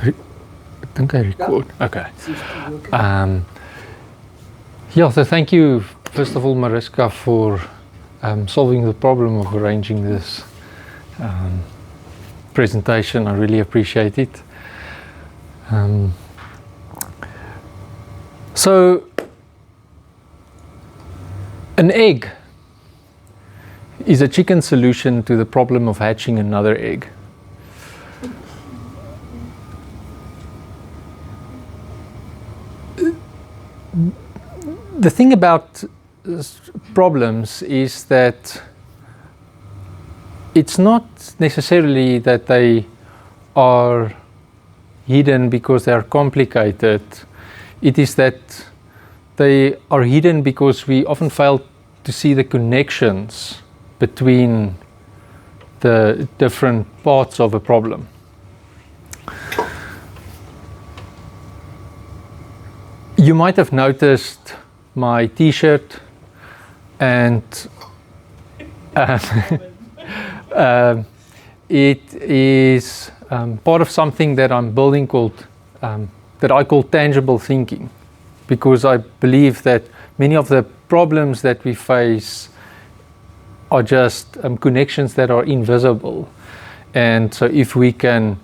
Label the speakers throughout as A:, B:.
A: I think I record. Okay. Yeah, so thank you, first of all, Mariska, for solving the problem of arranging this presentation. I really appreciate it. So, an egg is a chicken solution to the problem of hatching another egg. The thing about problems is that it's not necessarily that they are hidden because they are complicated. It is that they are hidden because we often fail to see the connections between the different parts of a problem. You might have noticed my t-shirt, and it is part of something that I'm building called, that I call tangible thinking, because I believe that many of the problems that we face are just connections that are invisible. And so if we can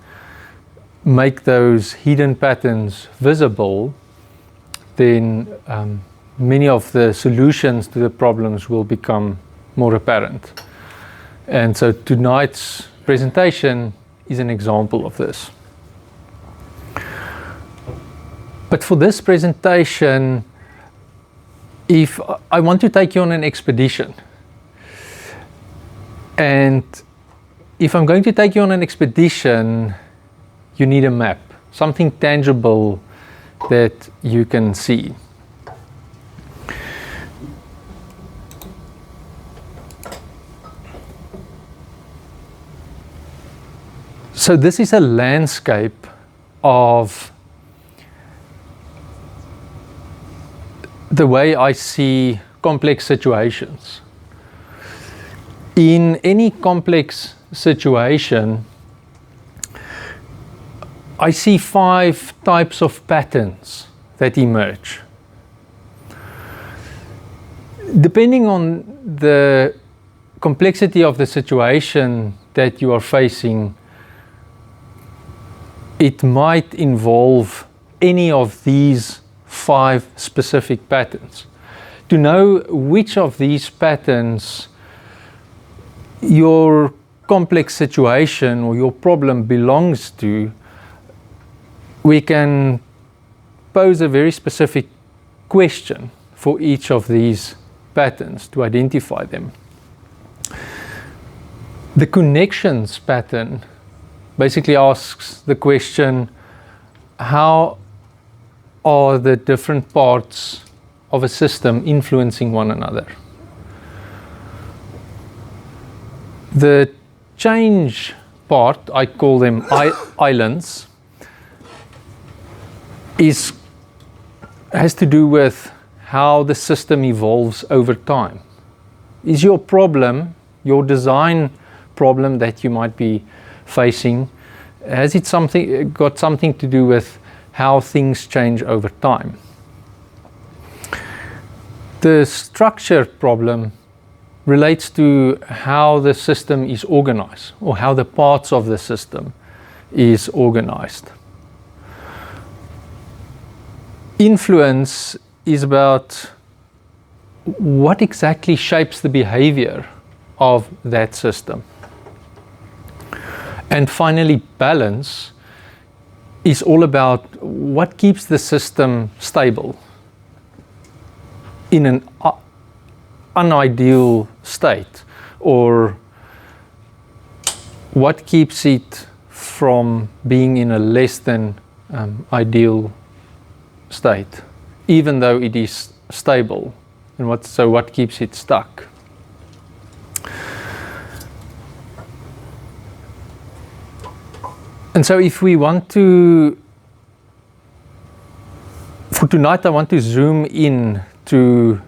A: make those hidden patterns visible, then many of the solutions to the problems will become more apparent. And so tonight's presentation is an example of this. But for this presentation, if I want to take you on an expedition, and if I'm going to take you on an expedition, you need a map, something tangible that you can see. So this is a landscape of the way I see complex situations. In any complex situation, I see 5 types of patterns that emerge. Depending on the complexity of the situation that you are facing, it might involve any of these 5 specific patterns. To know which of these patterns your complex situation or your problem belongs to, we can pose a very specific question for each of these patterns to identify them. The connections pattern basically asks the question, how are the different parts of a system influencing one another? The change part, I call them islands, has to do with how the system evolves over time. Is your problem, your design problem that you might be facing, has it got something to do with how things change over time? The structure problem relates to how the system is organized, or how the parts of the system is organized. Influence is about what exactly shapes the behavior of that system. And finally, balance is all about what keeps the system stable in an unideal state, or what keeps it from being in a less than ideal state, even though it is stable, and what keeps it stuck. And so if we want to, for tonight I want to zoom in to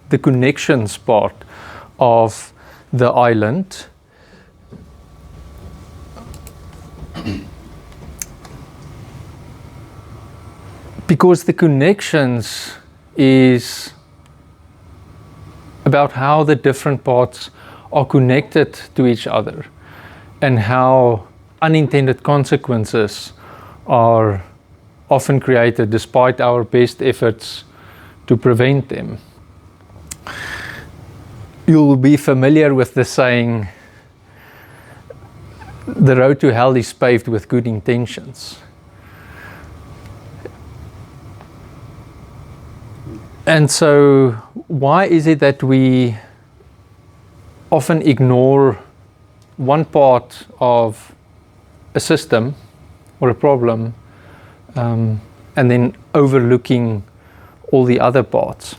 A: the connections part of the island. because the connections is about how the different parts are connected to each other and how unintended consequences are often created despite our best efforts to prevent them. You'll be familiar with the saying, the road to hell is paved with good intentions. And so why is it that we often ignore one part of a system or a problem and then overlooking all the other parts?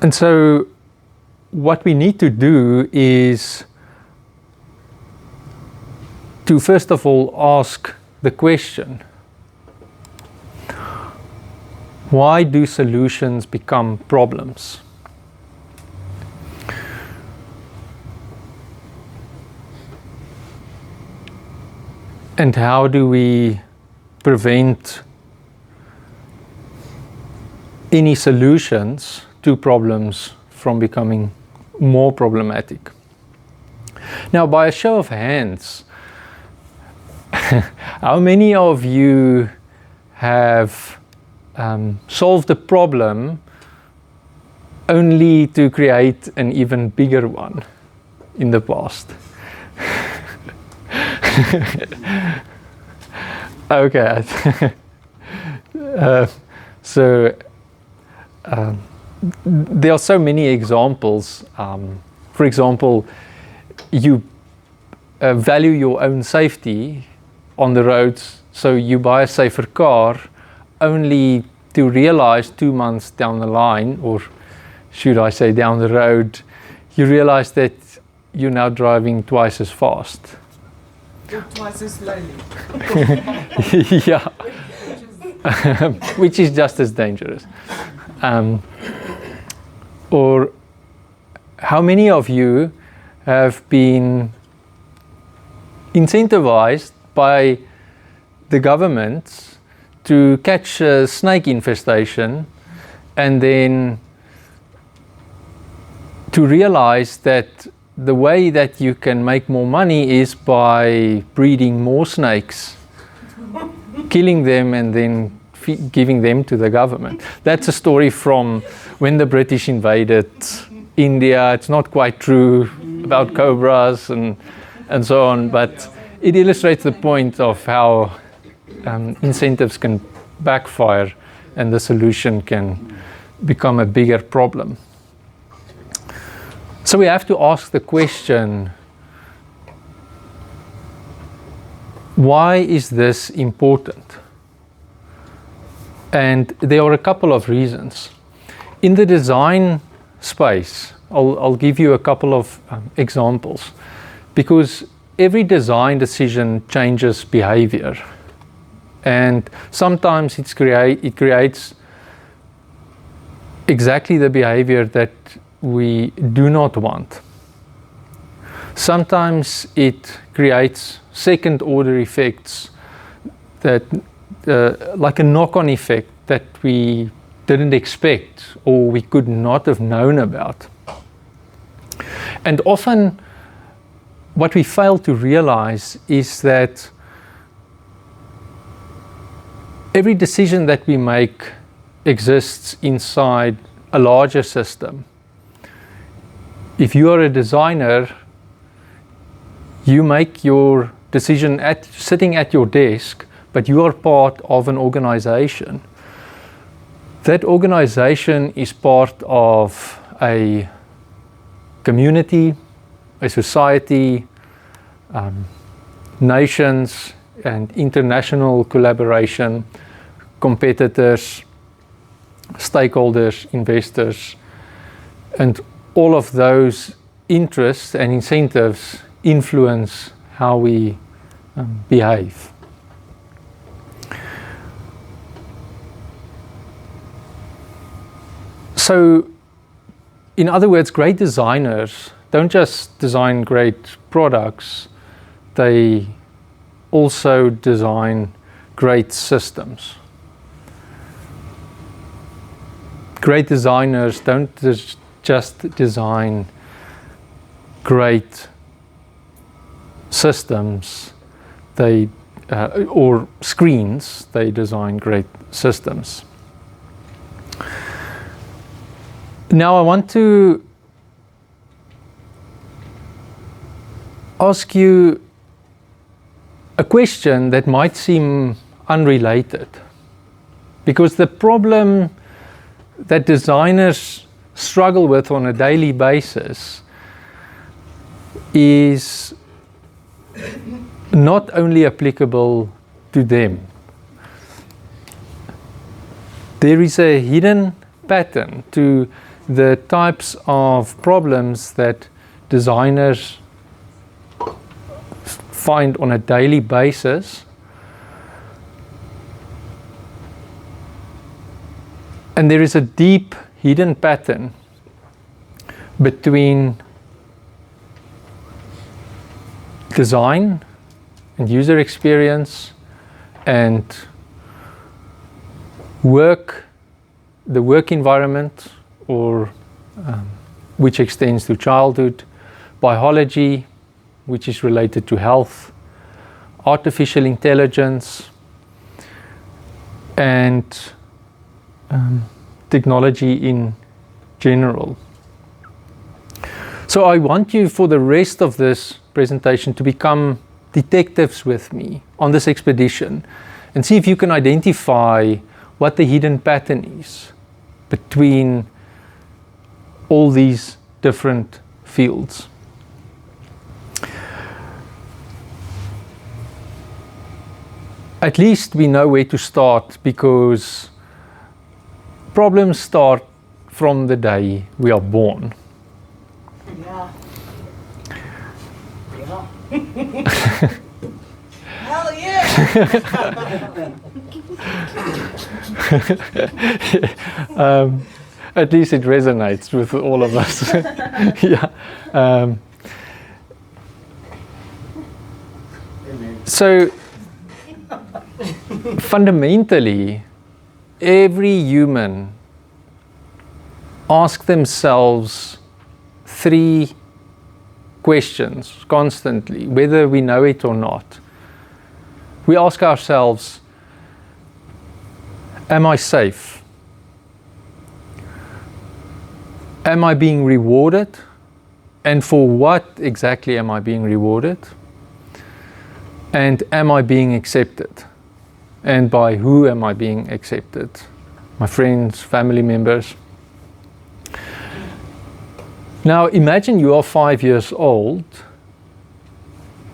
A: And so what we need to do is to first of all ask the question, why do solutions become problems? And how do we prevent any solutions to problems from becoming more problematic? Now, by a show of hands, how many of you have solved a problem only to create an even bigger one in the past? Okay. There are so many examples. For example, you value your own safety on the roads, so you buy a safer car only to realize 2 months down the line, or should I say down the road, you realize that you're now driving twice as fast.
B: Or twice as slowly.
A: Yeah. Which is just as dangerous. Or how many of you have been incentivized by the government to catch a snake infestation and then to realize that the way that you can make more money is by breeding more snakes, killing them and then giving them to the government? That's a story from when the British invaded India. It's not quite true about cobras and so on, but it illustrates the point of how incentives can backfire and the solution can become a bigger problem. So we have to ask the question, why is this important? And there are a couple of reasons. In the design space, I'll give you a couple of examples, because every design decision changes behavior. And sometimes it creates exactly the behavior that we do not want. Sometimes it creates second order effects that like a knock-on effect that we didn't expect or we could not have known about. And often what we fail to realize is that every decision that we make exists inside a larger system. If you are a designer, you make your decision sitting at your desk, but you are part of an organization. That organization is part of a community, a society, nations and international collaboration, competitors, stakeholders, investors, and all of those interests and incentives influence how we behave. So, in other words, great designers don't just design great products, they also design great systems. Great designers don't just design great systems, or screens, they design great systems. Now I want to ask you a question that might seem unrelated, because the problem that designers struggle with on a daily basis is not only applicable to them. There is a hidden pattern to the types of problems that designers find on a daily basis, and there is a deep hidden pattern between design and user experience and the work environment, or which extends to childhood, biology, which is related to health, artificial intelligence, and technology in general. So I want you, for the rest of this presentation, to become detectives with me on this expedition and see if you can identify what the hidden pattern is between all these different fields. At least we know where to start, because problems start from the day we are born.
B: Yeah. Hell yeah!
A: At least it resonates with all of us. Yeah. So fundamentally, every human asks themselves 3 questions constantly, whether we know it or not. We ask ourselves, am I safe? Am I being rewarded? And for what exactly am I being rewarded? And am I being accepted? And by who am I being accepted? My friends, family members. Now imagine you are 5 years old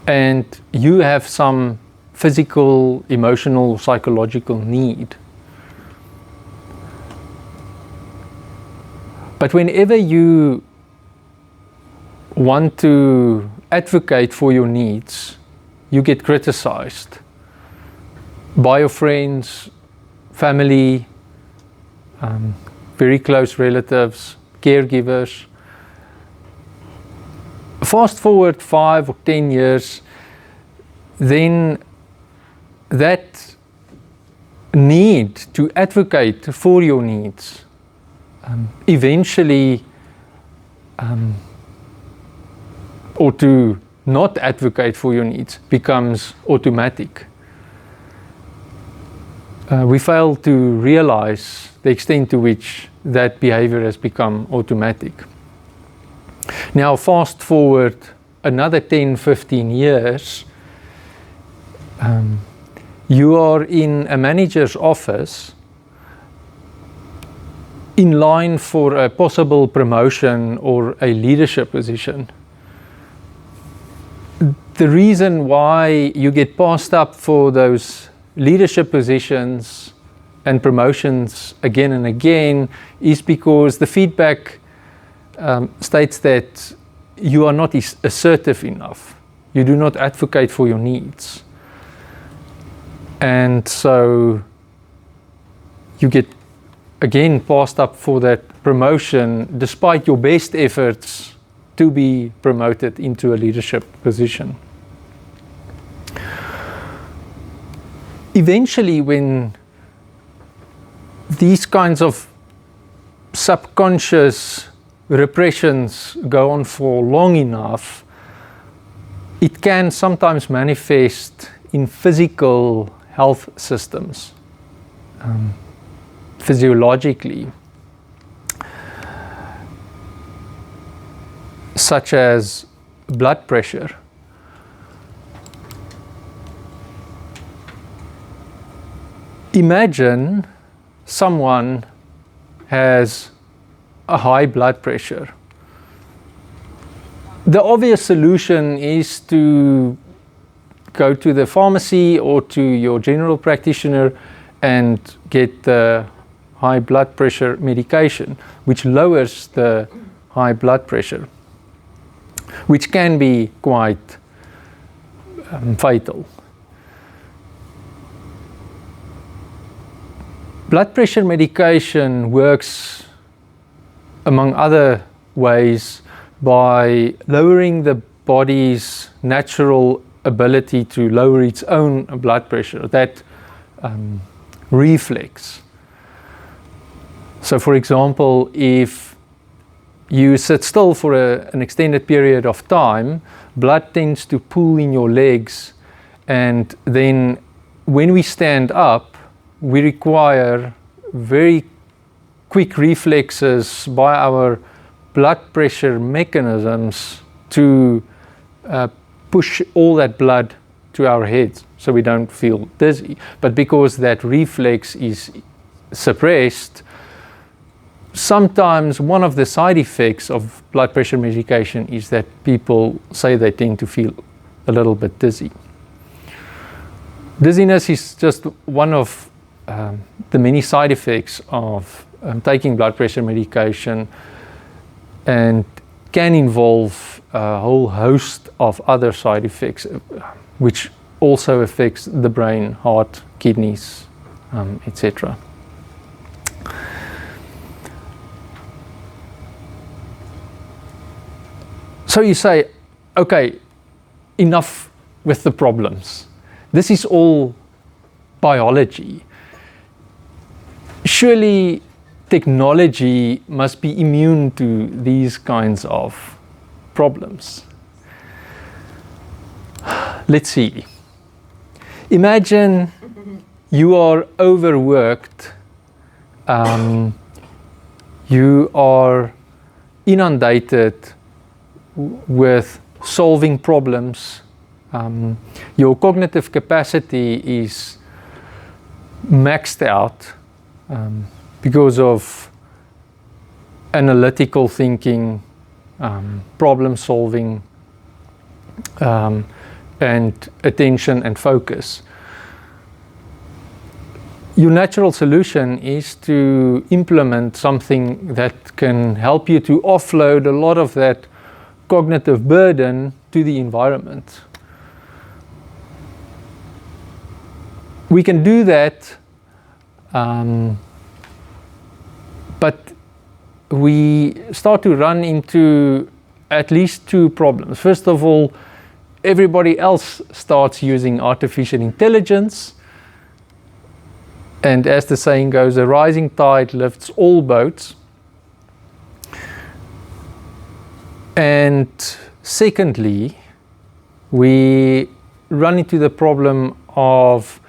A: and you have some physical, emotional, psychological need. But whenever you want to advocate for your needs, you get criticized by your friends, family, very close relatives, caregivers. Fast forward 5 or 10 years, then that need to advocate for your needs eventually, or to not advocate for your needs, becomes automatic. We fail to realize the extent to which that behavior has become automatic. Now fast forward another 10, 15 years, you are in a manager's office in line for a possible promotion or a leadership position. The reason why you get passed up for those leadership positions and promotions again and again is because the feedback states that you are not assertive enough. You do not advocate for your needs. And so you get again passed up for that promotion despite your best efforts to be promoted into a leadership position. eventually, when these kinds of subconscious repressions go on for long enough, it can sometimes manifest in physical health systems, physiologically, such as blood pressure. Imagine someone has a high blood pressure. The obvious solution is to go to the pharmacy or to your general practitioner and get the high blood pressure medication, which lowers the high blood pressure, which can be quite fatal. Blood pressure medication works, among other ways, by lowering the body's natural ability to lower its own blood pressure, that reflex. So, for example, if you sit still for an extended period of time, blood tends to pool in your legs, and then when we stand up, we require very quick reflexes by our blood pressure mechanisms to push all that blood to our heads so we don't feel dizzy. But because that reflex is suppressed, sometimes one of the side effects of blood pressure medication is that people say they tend to feel a little bit dizzy. Dizziness is just one of the many side effects of taking blood pressure medication, and can involve a whole host of other side effects, which also affects the brain, heart, kidneys, etc. So you say, okay, enough with the problems. This is all biology. Surely technology must be immune to these kinds of problems. Let's see. Imagine you are overworked, you are inundated with solving problems, your cognitive capacity is maxed out because of analytical thinking, problem solving, and attention and focus. Your natural solution is to implement something that can help you to offload a lot of that cognitive burden to the environment. We can do that, but we start to run into at least two problems. First of all, everybody else starts using artificial intelligence, and as the saying goes, a rising tide lifts all boats. And secondly, we run into the problem of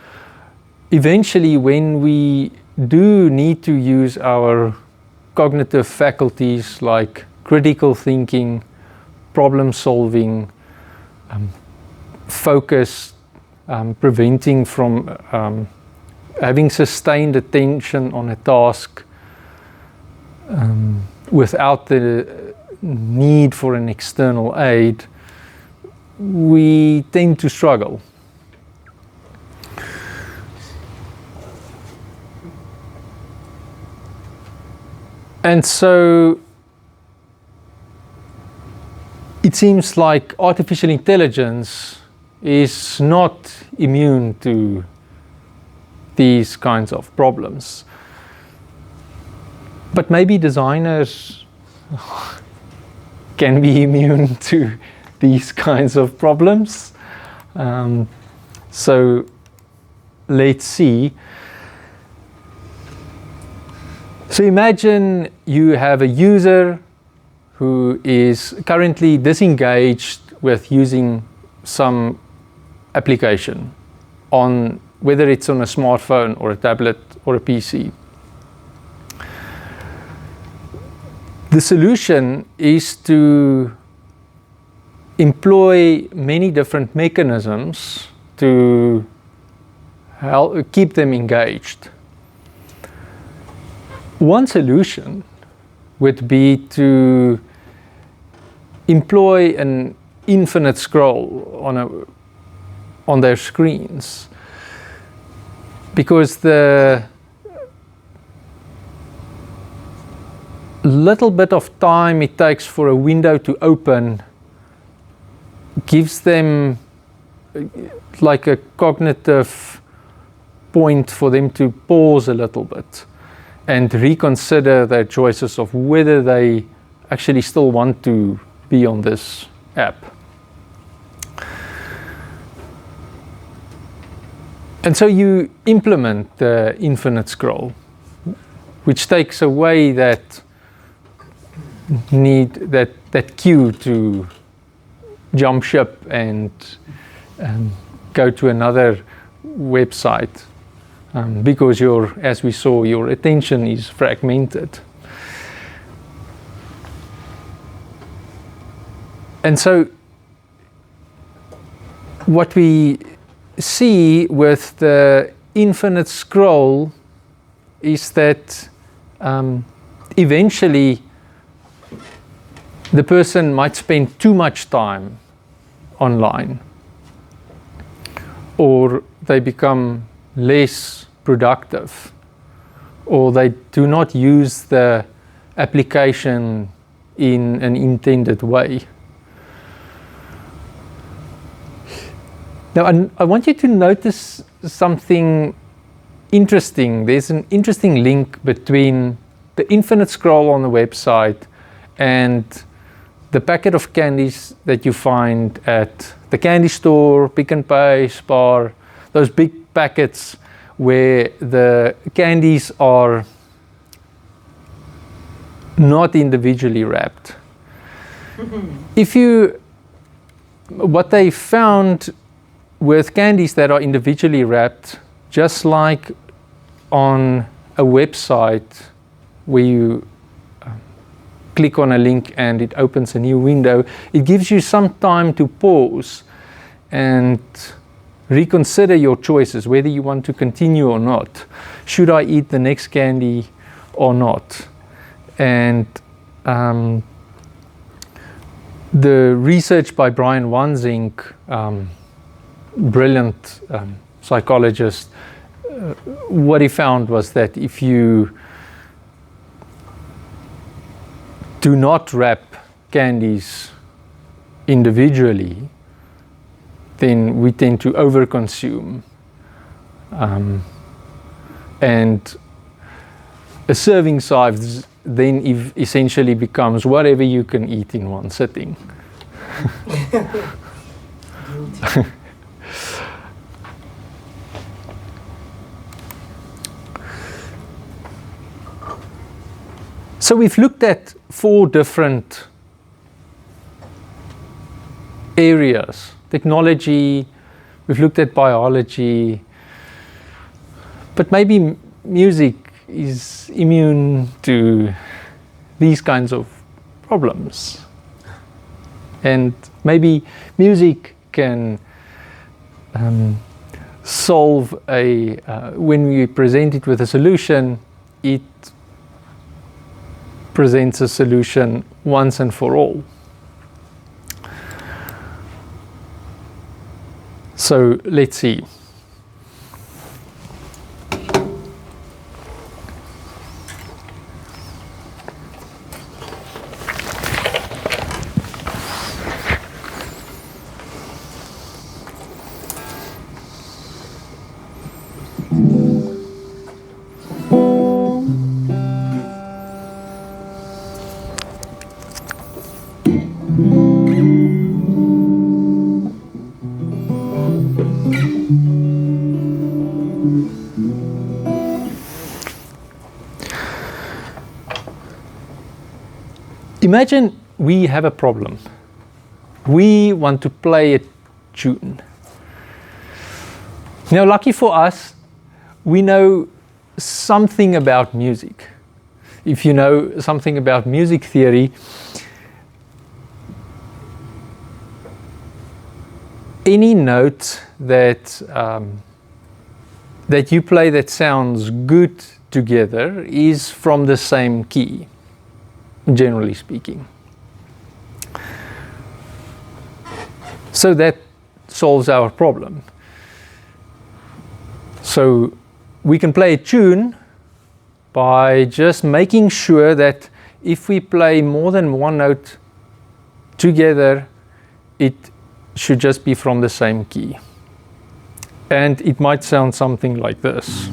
A: eventually, when we do need to use our cognitive faculties like critical thinking, problem solving, focus, preventing from having sustained attention on a task without the need for an external aid, we tend to struggle. And so it seems like artificial intelligence is not immune to these kinds of problems. But maybe designers can be immune to these kinds of problems. So let's see. So imagine you have a user who is currently disengaged with using some application, on whether it's on a smartphone or a tablet or a PC. The solution is to employ many different mechanisms to help keep them engaged. One solution would be to employ an infinite scroll on their screens, because the little bit of time it takes for a window to open gives them like a cognitive point for them to pause a little bit and reconsider their choices of whether they actually still want to be on this app. And so you implement the infinite scroll, which takes away that need, that cue to jump ship and go to another website, because as we saw, your attention is fragmented. And so what we see with the infinite scroll is that eventually the person might spend too much time online, or they become less productive, or they do not use the application in an intended way. Now, I want you to notice something interesting. There's an interesting link between the infinite scroll on the website and the packet of candies that you find at the candy store, Pick n Pay, Spar, those big packets where the candies are not individually wrapped. What they found with candies that are individually wrapped, just like on a website where you click on a link and it opens a new window, it gives you some time to pause and reconsider your choices, whether you want to continue or not. Should I eat the next candy or not? And the research by Brian Wansink, brilliant psychologist, what he found was that if you do not wrap candies individually, then we tend to overconsume. And a serving size then essentially becomes whatever you can eat in one sitting. So we've looked at 4 different areas. Technology, we've looked at biology, but maybe music is immune to these kinds of problems. And maybe music can solve when we present it with a solution, it presents a solution once and for all. So let's see. imagine we have a problem. We want to play a tune. Now, lucky for us, we know something about music. If you know something about music theory, any note that that you play that sounds good together is from the same key, generally speaking. So that solves our problem. So we can play a tune by just making sure that if we play more than one note together, it should just be from the same key. And it might sound something like this.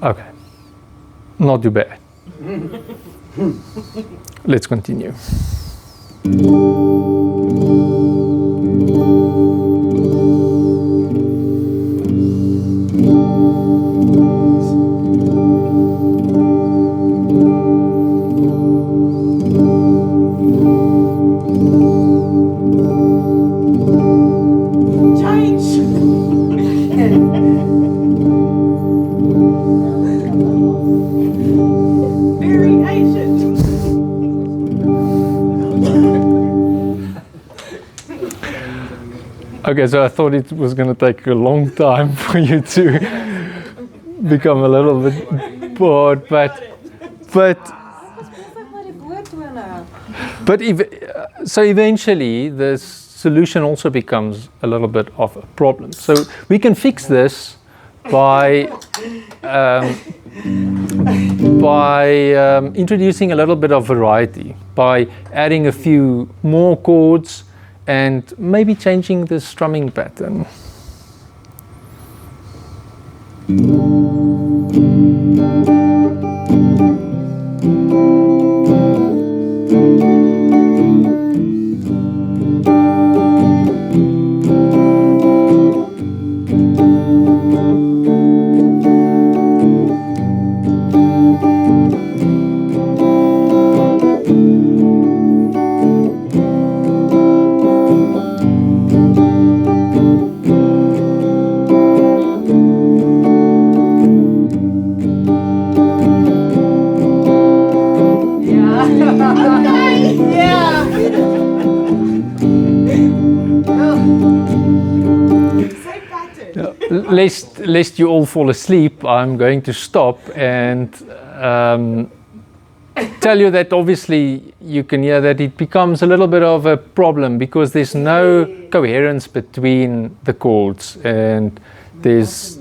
A: Okay, not too bad. Let's continue. Okay, so I thought it was going to take a long time for you to become a little bit bored, but so eventually the solution also becomes a little bit of a problem. So we can fix this by introducing a little bit of variety, by adding a few more chords and maybe changing the strumming pattern. Lest you all fall asleep, I'm going to stop and tell you that obviously you can hear that it becomes a little bit of a problem because there's no coherence between the chords, and there's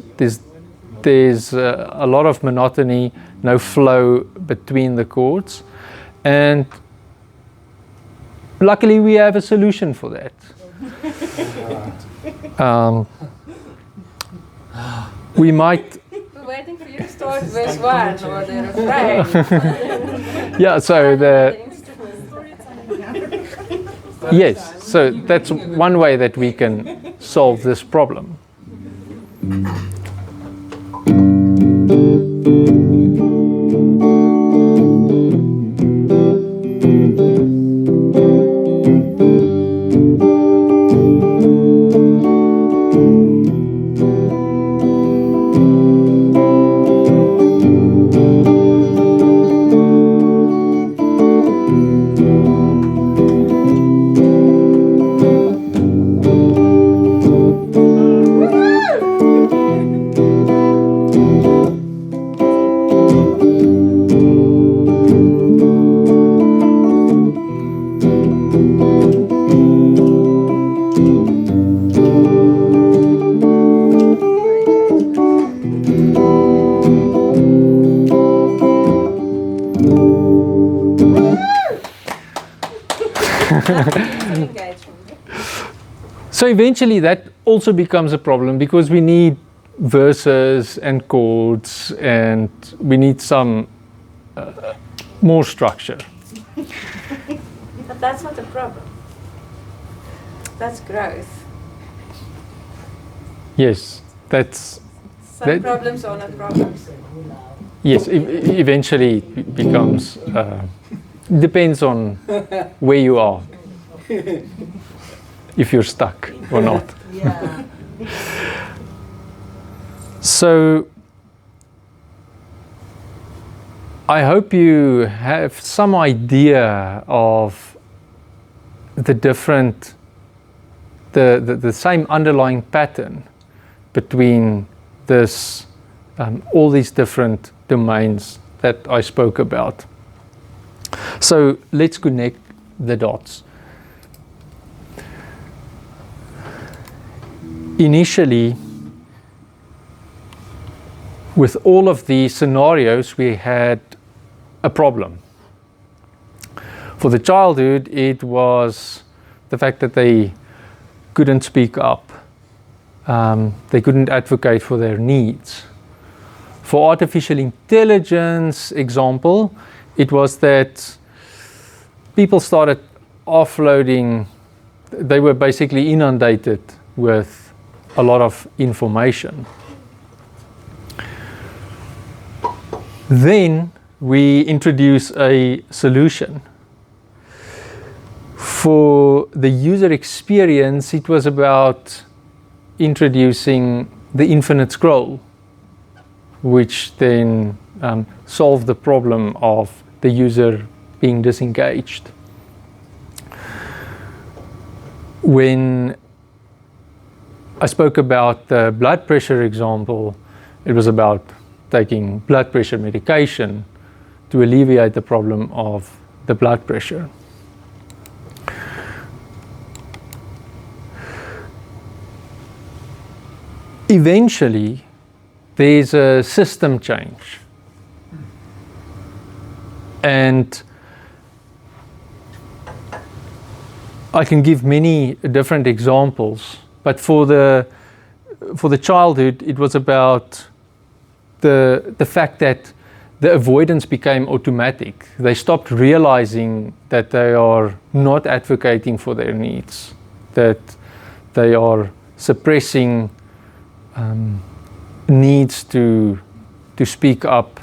A: a lot of monotony, no flow between the chords, and luckily we have a solution for that. We might.
C: We're waiting for you to start verse 1 or the refrain.
A: Yeah, so yes, so that's one way that we can solve this problem. So eventually that also becomes a problem because we need verses and chords and we need some more structure.
C: But that's not a problem. That's growth.
A: Yes, that's...
C: Some problems are not problems.
A: Yes, eventually it becomes, depends on where you are, if you're stuck or not.
B: Yeah.
A: So, I hope you have some idea of the different, the same underlying pattern between this, all these different domains that I spoke about. So let's connect the dots. Initially, with all of these scenarios, we had a problem. For the childhood, it was the fact that they couldn't speak up. They couldn't advocate for their needs. For artificial intelligence example, it was that people started offloading, they were basically inundated with a lot of information. Then we introduce a solution. For the user experience, it was about introducing the infinite scroll, which then solved the problem of the user being disengaged. When I spoke about the blood pressure example, it was about taking blood pressure medication to alleviate the problem of the blood pressure. Eventually, there's a system change. And I can give many different examples, but for the childhood, it was about the fact that the avoidance became automatic. They stopped realizing that they are not advocating for their needs, that they are suppressing needs to speak up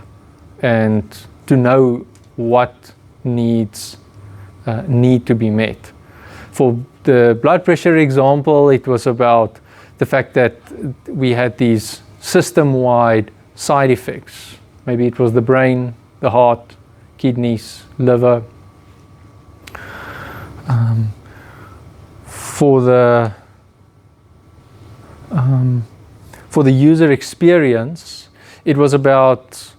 A: and to know what needs need to be met. For the blood pressure example, it was about the fact that we had these system-wide side effects. Maybe it was the brain, the heart, kidneys, liver. For the user experience, it was about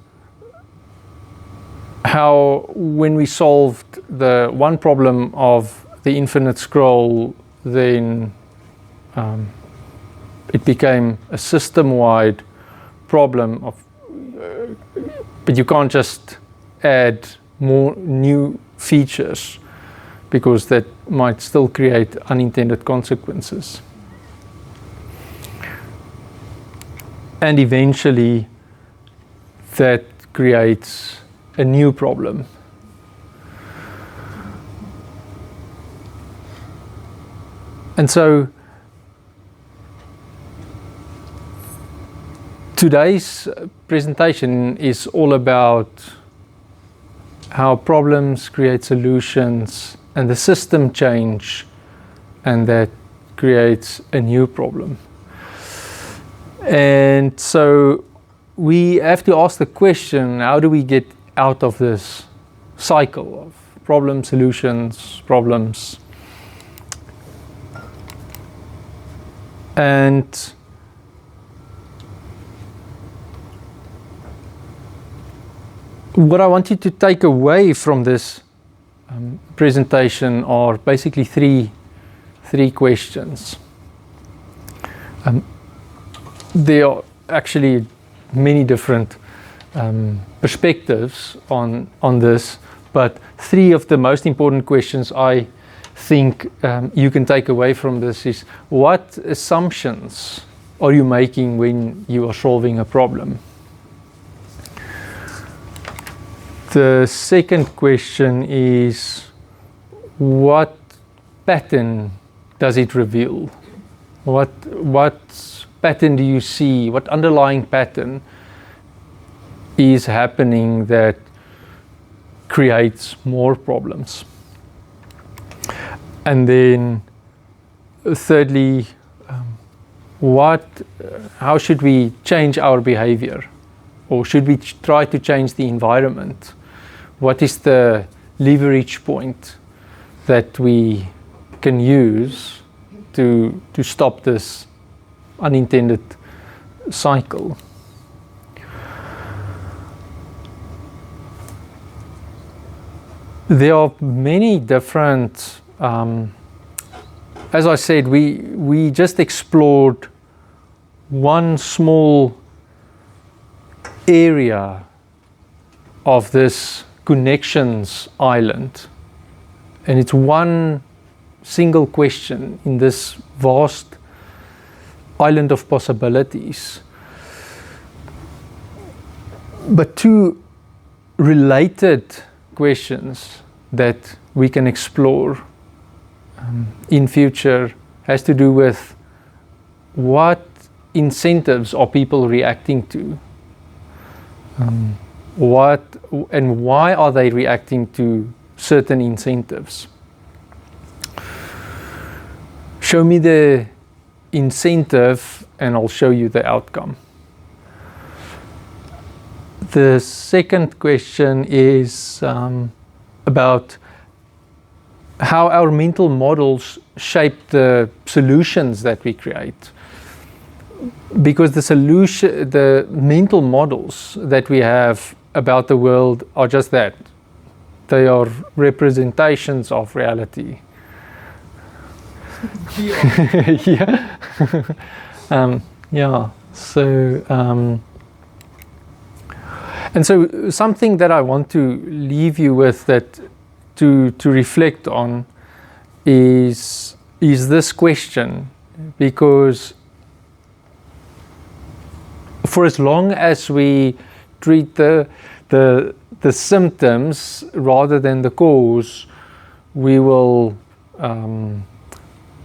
A: how when we solved the one problem of the infinite scroll, then it became a system-wide problem of, but you can't just add more new features because that might still create unintended consequences. And eventually that creates a new problem. And so today's presentation is all about how problems create solutions and the system change, and that creates a new problem. And so we have to ask the question, how do we get out of this cycle of problem, solutions, problems? And what I want you to take away from this presentation are basically three questions. There are actually many different perspectives on this, but three of the most important questions I think you can take away from this is, what assumptions are you making when you are solving a problem? The second question is, what pattern does it reveal? What pattern do you see? What underlying pattern is happening that creates more problems. And then thirdly, how should we change our behavior? Or should we try to change the environment? What is the leverage point that we can use to stop this unintended cycle? There are many different, as I said, we just explored one small area of this connections island, and it's one single question in this vast island of possibilities, but two related questions that we can explore in future has to do with what incentives are people reacting to, what and why are they reacting to certain incentives. Show me the incentive and I'll show you the outcome. The second question is about how our mental models shape the solutions that we create. Because the mental models that we have about the world are just that. They are representations of reality. Yeah. Yeah. So, and so something that I want to leave you with, that to reflect on, is this question, because for as long as we treat the symptoms rather than the cause, we will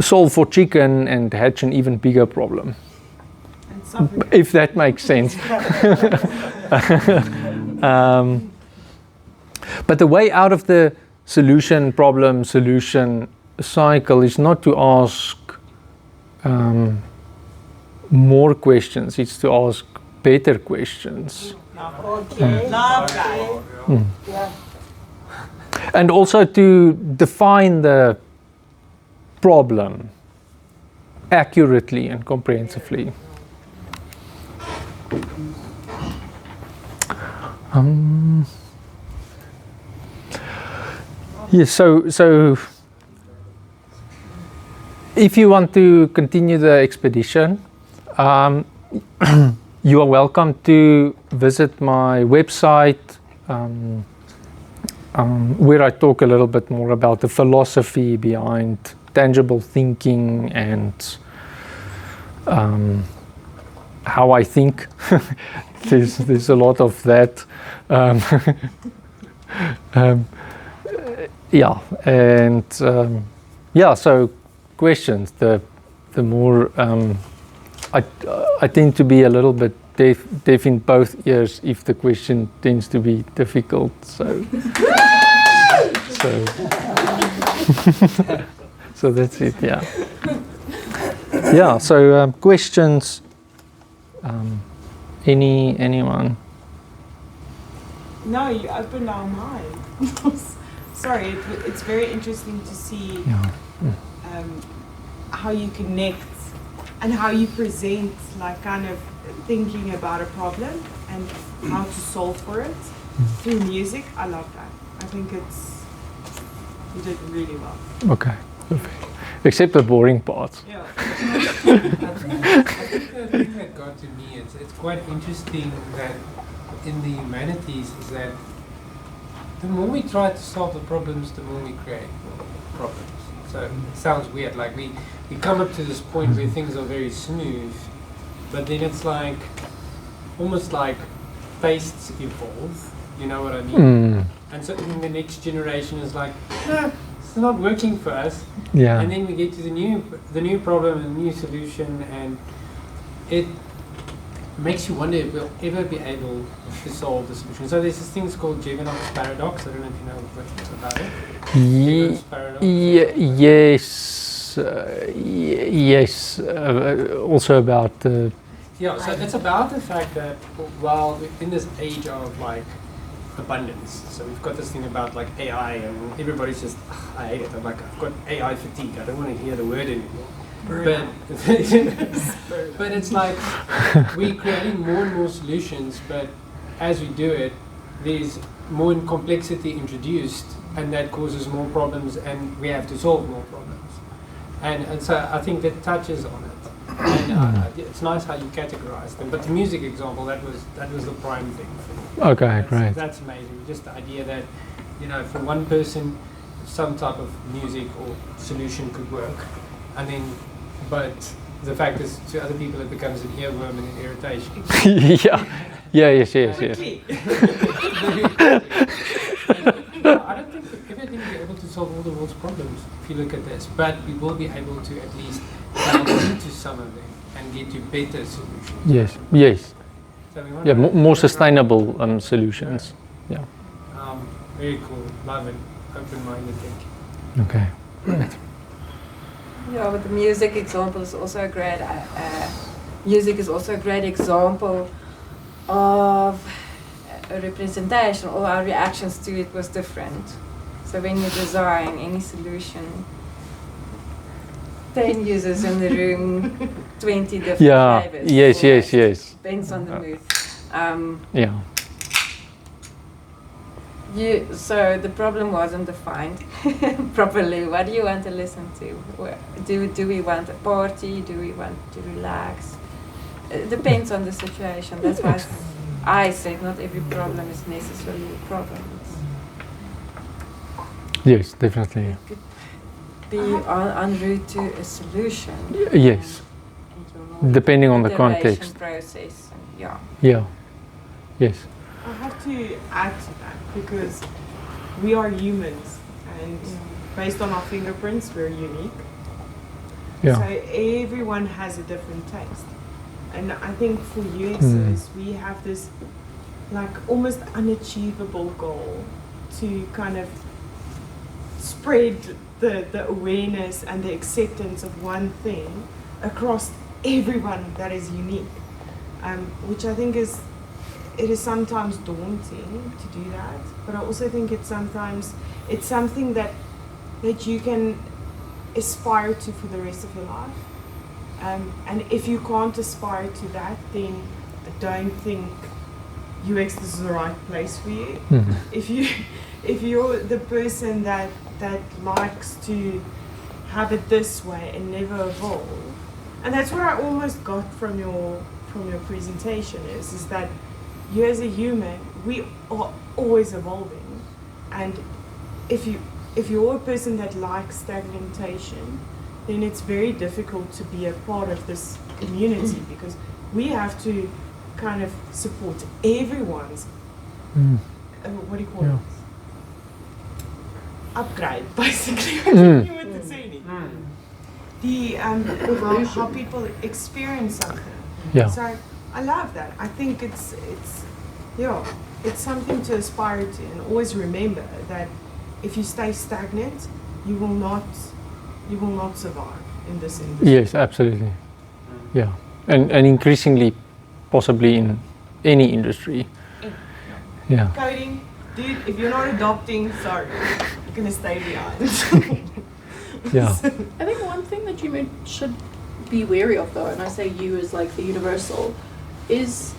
A: solve for chicken and hatch an even bigger problem. If that makes sense. But the way out of the solution cycle is not to ask more questions, it's to ask better questions.
B: Okay. Love that.
C: Yeah.
A: And also to define the problem accurately and comprehensively. Yes, so if you want to continue the expedition, you are welcome to visit my website, where I talk a little bit more about the philosophy behind tangible thinking and how I think. There's a lot of that. Yeah, and yeah. So questions. The more I tend to be a little bit deaf in both ears if the question tends to be difficult. So so that's it. Yeah. Yeah. So questions. Anyone?
D: No, you opened our mind. Sorry, it's very interesting to see how you connect and how you present, like kind of thinking about a problem and how to solve for it through music. I love that. I think you did really well.
A: Okay, perfect. Except the boring parts.
D: Yeah.
E: I think the thing that got to me, it's quite interesting that in the humanities is that the more we try to solve the problems, the more we create problems. So it sounds weird, like we come up to this point where things are very smooth, but then it's like, almost like tastes evolve, you know what I mean? And so then the next generation is like, no, it's not working for us.
A: Yeah.
E: And then we get to the new problem and the new solution, and makes you wonder if we'll ever be able to solve the solution. So there's this thing called Jevons's paradox. I don't know if you know what's about it. Jevons paradox.
A: Yes, yes. Also about
E: Yeah, so it's about the fact that while we're in this age of like abundance, so we've got this thing about like AI, and everybody's just, I hate it. I'm like, I've got AI fatigue. I don't want to hear the word anymore. But it's like we're creating more and more solutions, but as we do it, there's more complexity introduced, and that causes more problems, and we have to solve more problems. And so I think that touches on it. And it's nice how you categorize them. But the music example, that was the prime thing for me.
A: okay, great.
E: That's amazing. Just the idea that, you know, for one person, some type of music or solution could work, and then, but the fact is, to other people, it becomes an earworm and an irritation.
A: Yes.
D: Quickly.
E: I don't think we're ever going to be able to solve all the world's problems if you look at this, but we will be able to at least delve into some of them and get to better solutions.
A: Yes.
E: So we want
A: Yeah, more sustainable solutions. Yeah.
E: Very cool. Love it. Open-minded thinking.
A: Okay.
C: Yeah, but the music example is also a great. Music is also a great example of a representation. All our reactions to it was different. So when you design any solution, 10 users in the room, 20 different flavors.
A: Yes.
C: Depends on the mood.
A: Yeah.
C: So the problem wasn't defined properly. What do you want to listen to? Do we want a party? Do we want to relax? It depends on the situation. That's why I said not every problem is necessarily a problem.
A: Yes, definitely.
C: It could be en route to a solution.
A: Yes. Depending on the
C: Iteration
A: context.
C: process. And
A: Yeah. Yes.
D: I have to add to that because we are humans, and based on our fingerprints, we're unique.
A: Yeah.
D: So everyone has a different taste. And I think for UXers, we have this like almost unachievable goal to kind of spread the awareness and the acceptance of one thing across everyone that is unique, which I think is sometimes daunting to do that, but I also think it's something that you can aspire to for the rest of your life. And if you can't aspire to that, then I don't think UX is the right place for you. If you're the person that likes to have it this way and never evolve, and that's what I almost got from your presentation is that you as a human, we are always evolving, and if you're a person that likes stagnation, then it's very difficult to be a part of this community because we have to kind of support everyone's what do you call it? Upgrade, basically. I don't know what to say. How people experience something.
A: Yeah.
D: So I love that. I think it's something to aspire to, and always remember that if you stay stagnant, you will not survive in this industry.
A: Yes, absolutely. Yeah. And increasingly possibly in any industry. Yeah.
D: Coding, dude, if you're not adopting, sorry, you're gonna stay behind.
A: Yeah.
F: I think one thing that you should be wary of, though, and I say you as like the universal, is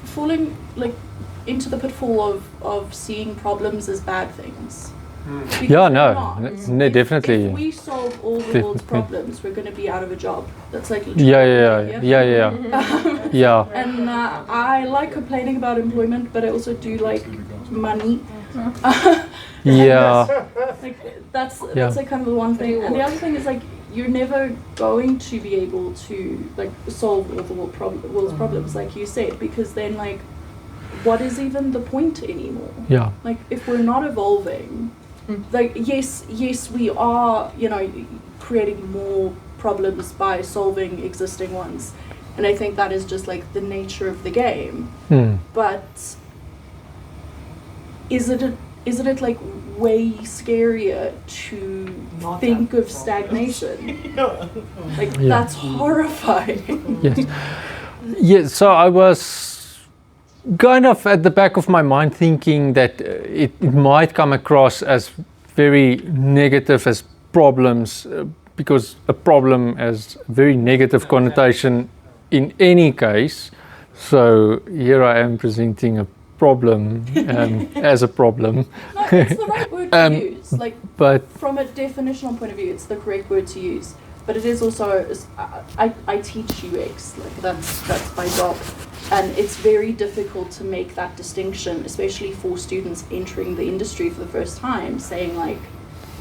F: falling like into the pitfall of seeing problems as bad things. Because
A: Yeah,
F: they're
A: no,
F: not.
A: no, definitely.
F: If we solve all the world's
A: Definitely.
F: problems, we're going to be out of a job. That's like
A: Yeah. Yeah.
F: And I like complaining about employment, but I also do like money.
A: Yeah.
F: Like that's like kind of the one thing. And the other thing is like you're never going to be able to like solve all the world's problems, like you said, because then like what is even the point anymore?
A: Yeah.
F: Like if we're not evolving, like yes we are, you know, creating more problems by solving existing ones, And I think that is just like the nature of the game. But isn't it like way scarier to
D: Not
F: think
D: have
F: of stagnation? Like
A: Yeah.
F: that's horrifying.
A: Yes. Yeah, so I was kind of at the back of my mind thinking that it might come across as very negative as problems, because a problem has a very negative connotation in any case. So here I am presenting a problem as a problem.
F: No, it's the right word to use. Like,
A: But
F: from a definitional point of view, it's the correct word to use. But it is also, I teach UX, like that's my job. And it's very difficult to make that distinction, especially for students entering the industry for the first time, saying like,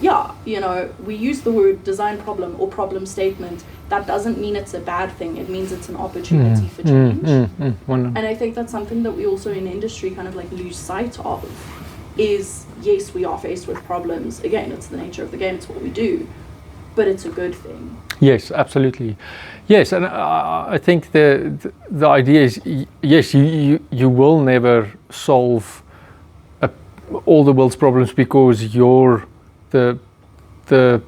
F: yeah, you know, we use the word design problem or problem statement. That doesn't mean it's a bad thing. It means it's an opportunity for change. And I think that's something that we also in industry kind of like lose sight of is, yes, we are faced with problems. Again, it's the nature of the game. It's what we do. But it's a good thing.
A: yes, absolutely. Yes, and I think the idea is, yes, you will never solve all the world's problems, because the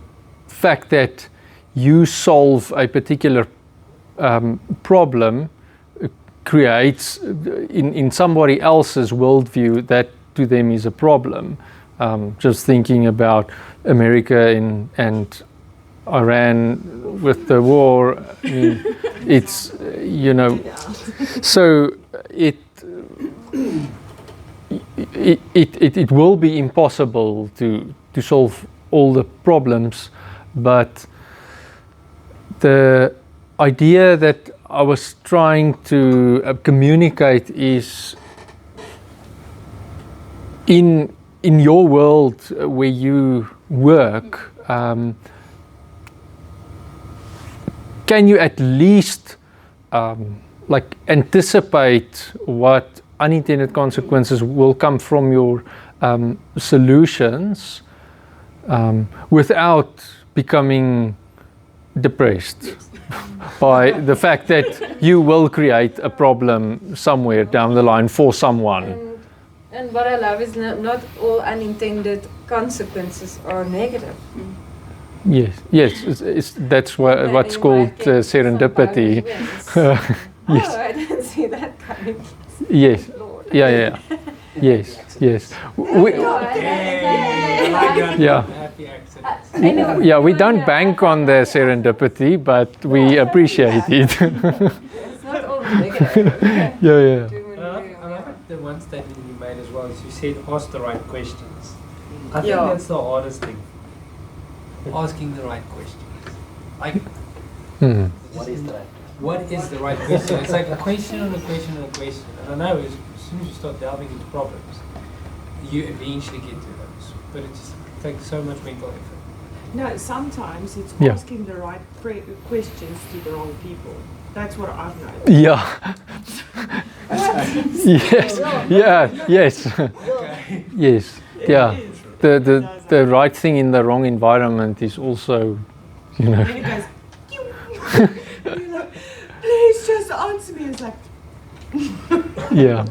A: fact that you solve a particular problem creates in somebody else's worldview that to them is a problem. Just thinking about America and Iran with the war, I mean, it's, you know, so it will be impossible to solve all the problems, but the idea that I was trying to communicate is in your world where you work, can you at least like anticipate what unintended consequences will come from your solutions without becoming depressed by the fact that you will create a problem somewhere down the line for someone.
C: And what I love is not all unintended consequences are negative.
A: Yes, that's what's
C: In
A: called
C: brackets,
A: serendipity.
C: sometimes wins.
A: Yes.
C: Oh, I didn't see that coming.
A: Yes,
C: Lord.
A: yeah. Yes. Yeah.
E: Happy accidents.
A: Yeah, we don't bank on the serendipity, but we appreciate it.
C: It's not all negative.
A: Yeah.
E: I like the one statement you made as well, is you said ask the right questions. I think
C: Yeah.
E: that's the hardest thing. Asking the right questions. Like,
G: What is that?
E: what is the right question? It's like a question and a question and a question. And I know as soon as you start delving into problems, you eventually get to those. But it just takes so much mental effort.
D: No, sometimes it's
A: Yeah.
D: asking the right questions to the wrong people. That's what I've noticed.
A: Yeah. Yes.
E: Okay.
A: Yes. Yeah. The right thing in the wrong environment is also, you know.
D: And it goes, and you're like, please just answer me. It's like,
A: Yeah.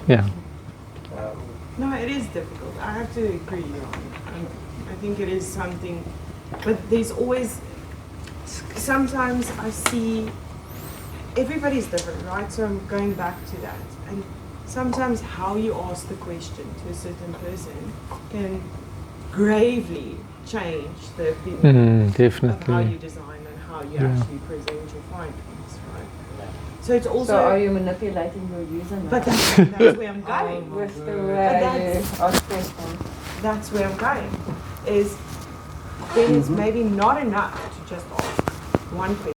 A: Yeah.
D: no, it is difficult. I have to agree. I think it is something, but there's always, sometimes I see, everybody's different, right? So I'm going back to that. And sometimes how you ask the question to a certain person can gravely change the opinion of how
A: Definitely.
D: you design and how you
A: Yeah.
D: actually present your findings, right? So it's also,
C: So are you manipulating your user now?
D: but that's where I'm going.
C: With the
D: But
C: way
D: that's-
C: you ask questions.
D: That's where I'm going. Is there is maybe not enough to just ask one question.